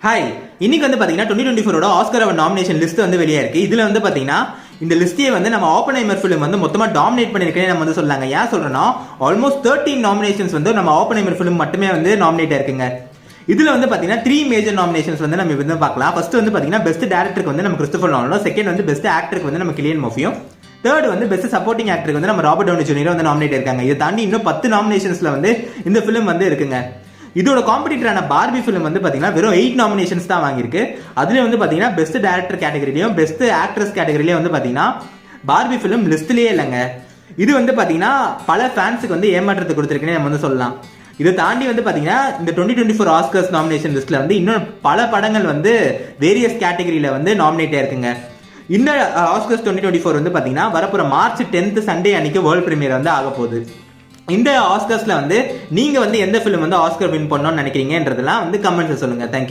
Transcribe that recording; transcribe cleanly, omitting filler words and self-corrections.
Hi, இன்னைக்கு வந்து பாத்தீங்கன்னா 2024 ஆஸ்கர் அவார்ட் நாமினேஷன் லிஸ்ட் வந்து வெளியே இருக்கு. இதுல வந்து பாத்தீங்கன்னா இந்த லிஸ்டே வந்து நம்ம ஆப்பன்ஹைமர் ஃபிலிம் வந்து மொத்தமா டாமினேட் பண்ணிருக்கேன் நம்ம வந்து சொல்லலாங்க. ஏன் சொல்றேன்னா ஆல்மோஸ்ட் 13 நாமினேஷன்ஸ் வந்து நம்ம ஆப்பன்ஹைமர் ஃபிலிம் மட்டுமே வந்து நாமினேட் இருக்குங்க. இதுல வந்து பாத்தீங்கன்னா 3 மேஜர் நாமினேஷன்ஸ் வந்து நம்ம வந்து பார்க்கலாம். ஃபர்ஸ்ட் வந்து பாத்தீங்கன்னா பெஸ்ட் டைரக்டருக்கு வந்து நம்ம கிறிஸ்டோபர் நோலனும், செகண்ட் வந்து பெஸ்ட் ஆக்டருக்கு வந்து நம்ம கிலியன் மர்ஃபியும், தேர்ட் வந்து பெஸ்ட் சப்போர்ட்டிங் ஆக்டருக்கு வந்து நம்ம ராபர்ட் டவுனி ஜூனியர் வந்து நாமினேட் இருக்காங்க. இதை தாண்டி இன்னும் 10 நாமினேஷன்ஸ்ல வந்து இந்த ஃபிலிம் வந்து இருக்குங்க. இதோட காம்படிட்டரான பார்பி ஃபிலிம் வந்து பாத்தீங்கன்னா வெறும் 8 நாமினேஷன்ஸ் தான் வாங்கியிருக்கு. அதுல வந்து பாத்தீங்கன்னா பெஸ்ட் டைரக்டர் கேட்டகரியிலையும் பெஸ்ட் ஆக்ட்ரஸ் கேட்டகரியிலையும் வந்து பாத்தீங்கன்னா பார்பி ஃபிலிம் லிஸ்ட்லயே இல்லைங்க. இது வந்து பாத்தீங்கன்னா பல ஃபேன்ஸுக்கு வந்து ஏமாற்றத்தை கொடுத்துருக்குன்னு நம்ம வந்து சொல்லலாம். இதை தாண்டி வந்து பாத்தீங்கன்னா இந்த 2024 ஆஸ்கர்ஸ் நாமினேஷன் லிஸ்ட்ல வந்து இன்னும் பல படங்கள் வந்து வேரியஸ் கேட்டகரியில வந்து நாமினேட் ஆயிருக்குங்க. இந்த ஆஸ்கர்ஸ் 2024 வந்து பாத்தீங்கன்னா வரப்போற மார்ச் 10th சண்டே அன்னைக்கு வேர்ல்ட் பிரீமியர் வந்து ஆக போகுது. இந்த ஆஸ்கர்ஸ்ல வந்து நீங்க வந்து எந்த ஃபிலிம் வந்து ஆஸ்கர் வின் பண்ணணும்னு நினைக்கிறீங்கன்றதெல்லாம் வந்து கமெண்ட்ஸ் சொல்லுங்க. தேங்க்யூ.